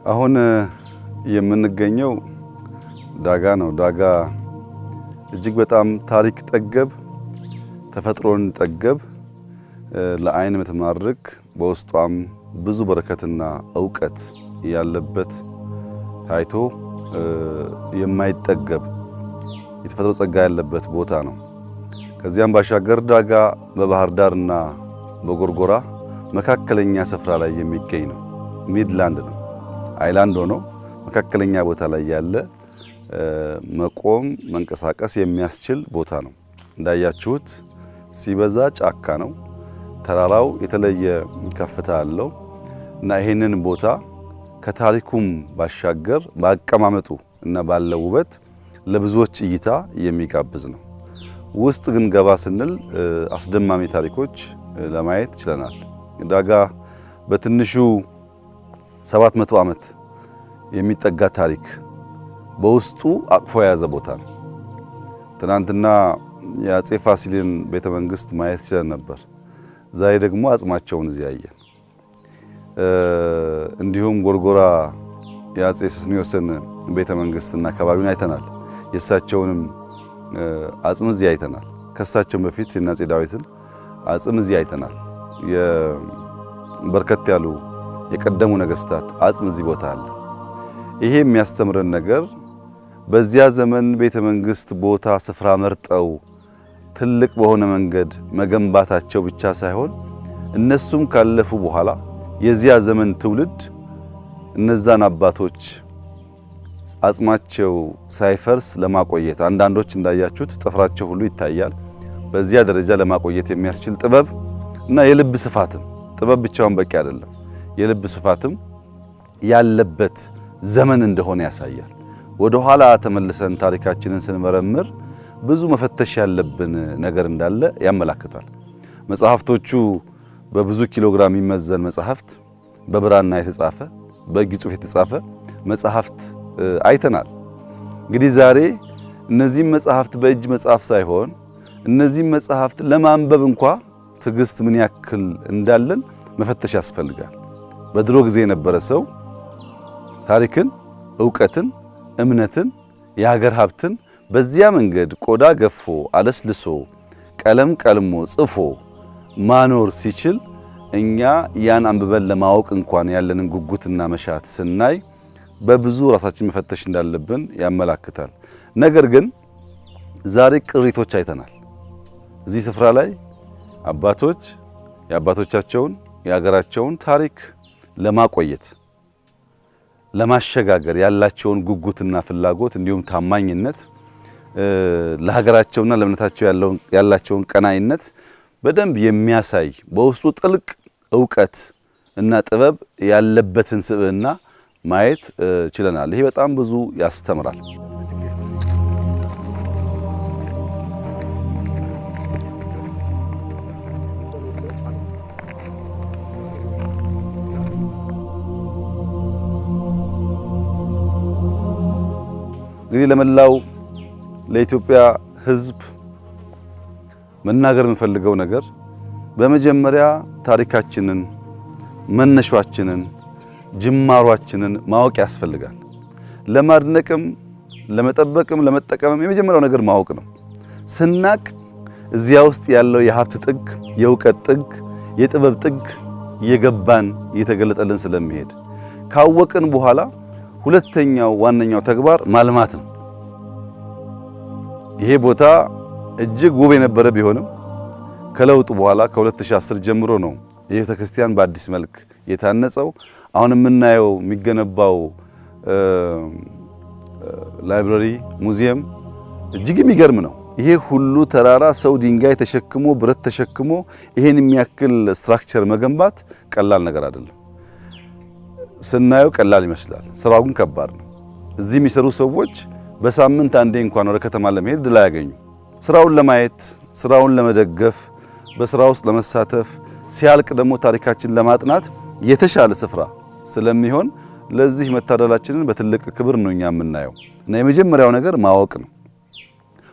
አሁን የምንገኘው ዳጋ ነው። ዳጋ እጅግ በጣም ታሪክ ጠገብ፣ ተፈጥሮን ጠገብ፣ ለዓይን የምትማርክ በውስጧም ብዙ በረከትና ዕውቀት ያለበት ታይቶ የማይጠገብ የተፈጥሮ ጸጋ ያለበት ቦታ ነው። ከዚያም ባሻገር ዳጋ በባህር ዳርና በጎርጎራ መካከለኛ ስፍራ ላይ የሚገኝ ነው። ሚድላንድ ነው። አይላንድ ሆኖ መካከለኛ ቦታ ላይ ያለ መቆም መንቀሳቀስ የሚያስችል ቦታ ነው። እንዳያችሁት ሲበዛ ጫካ ነው። ተራራው የተለየ ከፍታ አለው እና ይሄንን ቦታ ከታሪኩም ባሻገር በአቀማመጡ እና ባለው ውበት ለብዙዎች እይታ የሚጋብዝ ነው። ውስጥ ግን ገባ ስንል አስደማሚ ታሪኮች ለማየት ችለናል። ዳጋ በትንሹ 700 ዓመት የሚጠጋ ታሪክ በውስጡ አቅፎ የያዘ ቦታ ነው። ትናንትና የአፄ ፋሲልን ቤተ መንግስት ማየት ችለን ነበር። ዛሬ ደግሞ አጽማቸውን እዚህ ያየን። እንዲሁም ጎርጎራ የአፄ ሱስንዮስን ቤተ መንግስትና አካባቢውን አይተናል። የእሳቸውንም አጽም እዚህ አይተናል። ከእሳቸው በፊት የአፄ ዳዊትን አጽም እዚህ አይተናል። በርከት ያሉ የቀደሙ ነገስታት አጽም እዚህ ቦታ አለ። ይሄ የሚያስተምረን ነገር በዚያ ዘመን ቤተ መንግስት ቦታ ስፍራ መርጠው ትልቅ በሆነ መንገድ መገንባታቸው ብቻ ሳይሆን እነሱም ካለፉ በኋላ የዚያ ዘመን ትውልድ እነዛን አባቶች አጽማቸው ሳይፈርስ ለማቆየት አንዳንዶች እንዳያችሁት ጥፍራቸው ሁሉ ይታያል። በዚያ ደረጃ ለማቆየት የሚያስችል ጥበብ እና የልብ ስፋትም ጥበብ ብቻውን በቂ አይደለም። የልብ ስፋትም ያለበት ዘመን እንደሆነ ያሳያል። ወደ ኋላ ተመልሰን ታሪካችንን ስንመረምር ብዙ መፈተሽ ያለብን ነገር እንዳለ ያመላክታል። መጽሐፍቶቹ በብዙ ኪሎግራም የሚመዘን መጽሐፍት፣ በብራና የተጻፈ በእጅ ጽሑፍ የተጻፈ መጽሐፍት አይተናል። እንግዲህ ዛሬ እነዚህ መጽሐፍት በእጅ መጽሐፍ ሳይሆን እነዚህ መጽሐፍት ለማንበብ እንኳ ትዕግስት ምን ያክል እንዳለን መፈተሽ ያስፈልጋል። በድሮ ጊዜ የነበረ ሰው ታሪክን፣ ዕውቀትን፣ እምነትን፣ የሀገር ሀብትን በዚያ መንገድ ቆዳ ገፎ አለስልሶ ቀለም ቀልሞ ጽፎ ማኖር ሲችል እኛ ያን አንብበን ለማወቅ እንኳን ያለንን ጉጉትና መሻት ስናይ በብዙ ራሳችን መፈተሽ እንዳለብን ያመላክታል። ነገር ግን ዛሬ ቅሪቶች አይተናል። እዚህ ስፍራ ላይ አባቶች የአባቶቻቸውን የሀገራቸውን ታሪክ ለማቆየት ለማሸጋገር ያላቸውን ጉጉትና ፍላጎት እንዲሁም ታማኝነት ለሀገራቸውና ለእምነታቸው ያላቸውን ቀናኢነት በደንብ የሚያሳይ በውስጡ ጥልቅ ዕውቀት እና ጥበብ ያለበትን ስብዕና ማየት ችለናል። ይሄ በጣም ብዙ ያስተምራል። እንግዲህ ለመላው ለኢትዮጵያ ሕዝብ መናገር የምፈልገው ነገር በመጀመሪያ ታሪካችንን፣ መነሻችንን፣ ጅማሯችንን ማወቅ ያስፈልጋል። ለማድነቅም፣ ለመጠበቅም፣ ለመጠቀምም የመጀመሪያው ነገር ማወቅ ነው። ስናቅ እዚያ ውስጥ ያለው የሀብት ጥግ፣ የእውቀት ጥግ፣ የጥበብ ጥግ እየገባን እየተገለጠልን ስለሚሄድ ካወቅን በኋላ ሁለተኛው ዋነኛው ተግባር ማልማት ነው። ይሄ ቦታ እጅግ ውብ የነበረ ቢሆንም ከለውጡ በኋላ ከ2010 ጀምሮ ነው ይህ ቤተክርስቲያን በአዲስ መልክ የታነጸው። አሁን የምናየው የሚገነባው ላይብራሪ፣ ሙዚየም እጅግ የሚገርም ነው። ይሄ ሁሉ ተራራ ሰው ድንጋይ ተሸክሞ ብረት ተሸክሞ ይሄን የሚያክል ስትራክቸር መገንባት ቀላል ነገር አይደለም። ስናየው ቀላል ይመስላል፣ ስራው ግን ከባድ ነው። እዚህ የሚሰሩ ሰዎች በሳምንት አንዴ እንኳን ወደ ከተማ ለመሄድ ድል አያገኙ። ስራውን ለማየት፣ ስራውን ለመደገፍ፣ በስራ ውስጥ ለመሳተፍ፣ ሲያልቅ ደግሞ ታሪካችን ለማጥናት የተሻለ ስፍራ ስለሚሆን ለዚህ መታደላችንን በትልቅ ክብር ነው እኛ የምናየው እና የመጀመሪያው ነገር ማወቅ ነው።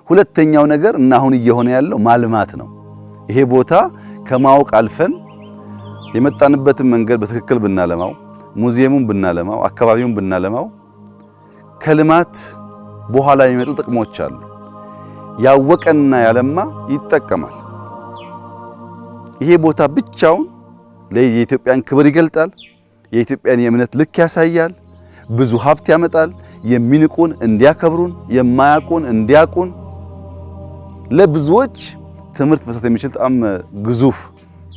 ሁለተኛው ነገር እና አሁን እየሆነ ያለው ማልማት ነው። ይሄ ቦታ ከማወቅ አልፈን የመጣንበትን መንገድ በትክክል ብናለማው ሙዚየሙን ብናለማው አካባቢውን ብናለማው ከልማት በኋላ የሚመጡ ጥቅሞች አሉ። ያወቀና ያለማ ይጠቀማል። ይሄ ቦታ ብቻውን የኢትዮጵያን ክብር ይገልጣል። የኢትዮጵያን የእምነት ልክ ያሳያል። ብዙ ሀብት ያመጣል። የሚንቁን እንዲያከብሩን፣ የማያውቁን እንዲያውቁን፣ ለብዙዎች ትምህርት መስጠት የሚችል በጣም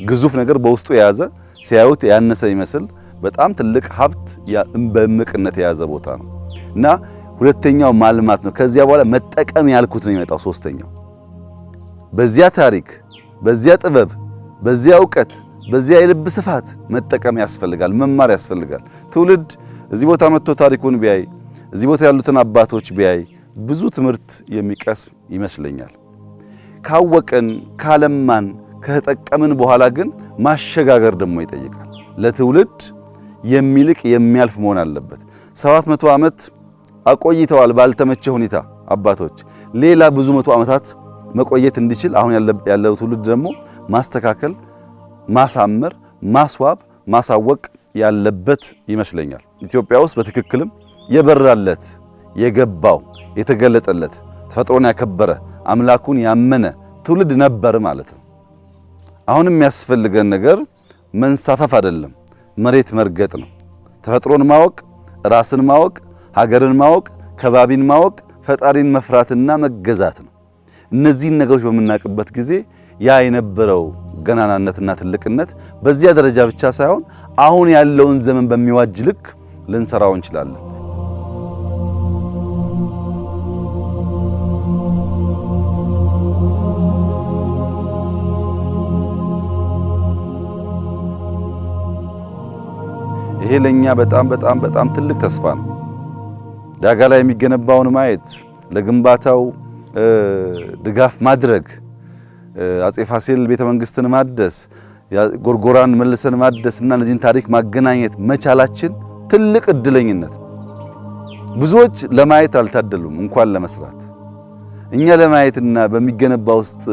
ግዙፍ ነገር በውስጡ የያዘ ሲያዩት ያነሰ ይመስል በጣም ትልቅ ሀብት በእምቅነት የያዘ ቦታ ነው እና ሁለተኛው ማልማት ነው። ከዚያ በኋላ መጠቀም ያልኩት ነው የሚመጣው። ሶስተኛው በዚያ ታሪክ፣ በዚያ ጥበብ፣ በዚያ ዕውቀት፣ በዚያ የልብ ስፋት መጠቀም ያስፈልጋል፣ መማር ያስፈልጋል። ትውልድ እዚህ ቦታ መጥቶ ታሪኩን ቢያይ፣ እዚህ ቦታ ያሉትን አባቶች ቢያይ ብዙ ትምህርት የሚቀስም ይመስለኛል። ካወቅን ካለማን ከተጠቀምን በኋላ ግን ማሸጋገር ደግሞ ይጠይቃል። ለትውልድ የሚልቅ የሚያልፍ መሆን አለበት። 700 ዓመት አቆይተዋል ባልተመቸ ሁኔታ አባቶች። ሌላ ብዙ መቶ ዓመታት መቆየት እንዲችል አሁን ያለው ትውልድ ደግሞ ማስተካከል፣ ማሳመር፣ ማስዋብ፣ ማሳወቅ ያለበት ይመስለኛል። ኢትዮጵያ ውስጥ በትክክልም የበራለት የገባው የተገለጠለት ተፈጥሮን ያከበረ አምላኩን ያመነ ትውልድ ነበር ማለት ነው። አሁን የሚያስፈልገን ነገር መንሳፈፍ አይደለም፣ መሬት መርገጥ ነው። ተፈጥሮን ማወቅ፣ ራስን ማወቅ፣ ሀገርን ማወቅ፣ ከባቢን ማወቅ፣ ፈጣሪን መፍራትና መገዛት ነው። እነዚህን ነገሮች በምናውቅበት ጊዜ ያ የነበረው ገናናነትና ትልቅነት በዚያ ደረጃ ብቻ ሳይሆን አሁን ያለውን ዘመን በሚዋጅ ልክ ልንሰራው እንችላለን። ይሄ ለኛ በጣም ትልቅ ተስፋ ነው። ዳጋ ላይ የሚገነባውን ማየት፣ ለግንባታው ድጋፍ ማድረግ፣ አጼ ፋሲል ቤተ መንግስትን ማደስ፣ ጎርጎራን መልሰን ማደስ እና እነዚህን ታሪክ ማገናኘት መቻላችን ትልቅ እድለኝነት ነው። ብዙዎች ለማየት አልታደሉም እንኳን ለመስራት። እኛ ለማየትና በሚገነባ ውስጥ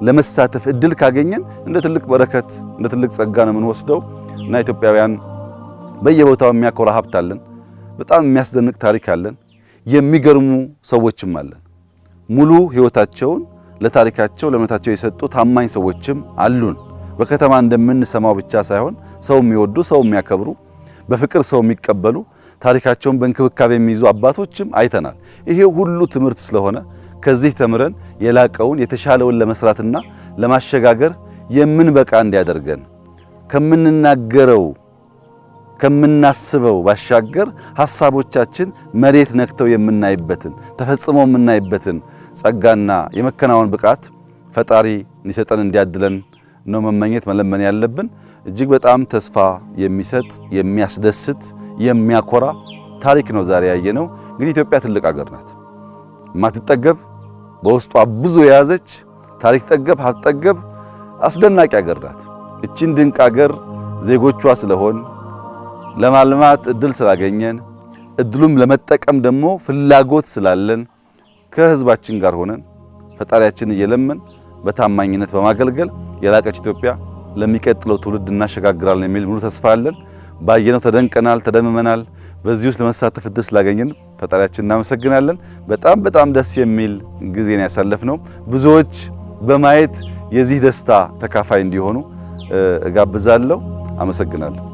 ለመሳተፍ እድል ካገኘን እንደ ትልቅ በረከት እንደ ትልቅ ጸጋ ነው የምንወስደው እና ኢትዮጵያውያን በየቦታው የሚያኮራ ሀብት አለን። በጣም የሚያስደንቅ ታሪክ አለን። የሚገርሙ ሰዎችም አለን። ሙሉ ህይወታቸውን ለታሪካቸው ለእምነታቸው የሰጡ ታማኝ ሰዎችም አሉን። በከተማ እንደምንሰማው ብቻ ሳይሆን ሰው የሚወዱ ሰው የሚያከብሩ በፍቅር ሰው የሚቀበሉ ታሪካቸውን በእንክብካቤ የሚይዙ አባቶችም አይተናል። ይሄ ሁሉ ትምህርት ስለሆነ ከዚህ ተምረን የላቀውን የተሻለውን ለመስራትና ለማሸጋገር የምንበቃ እንዲያደርገን ከምንናገረው ከምናስበው ባሻገር ሐሳቦቻችን መሬት ነክተው የምናይበትን ተፈጽመው የምናይበትን ጸጋና የመከናወን ብቃት ፈጣሪ እንዲሰጠን እንዲያድለን ነው መመኘት መለመን ያለብን። እጅግ በጣም ተስፋ የሚሰጥ የሚያስደስት የሚያኮራ ታሪክ ነው ዛሬ ያየነው። እንግዲህ ኢትዮጵያ ትልቅ ሀገር ናት። ማትጠገብ በውስጧ ብዙ የያዘች ታሪክ ጠገብ ሀብት ጠገብ አስደናቂ ሀገር ናት። እቺን ድንቅ ሀገር ዜጎቿ ስለሆን ለማልማት እድል ስላገኘን እድሉም ለመጠቀም ደግሞ ፍላጎት ስላለን ከህዝባችን ጋር ሆነን ፈጣሪያችን እየለመን በታማኝነት በማገልገል የላቀች ኢትዮጵያ ለሚቀጥለው ትውልድ እናሸጋግራለን የሚል ሙሉ ተስፋ አለን። ባየነው ተደንቀናል፣ ተደምመናል። በዚህ ውስጥ ለመሳተፍ እድል ስላገኘን ፈጣሪያችን እናመሰግናለን። በጣም ደስ የሚል ጊዜን ያሳለፍነው። ብዙዎች በማየት የዚህ ደስታ ተካፋይ እንዲሆኑ እጋብዛለሁ። አመሰግናለሁ።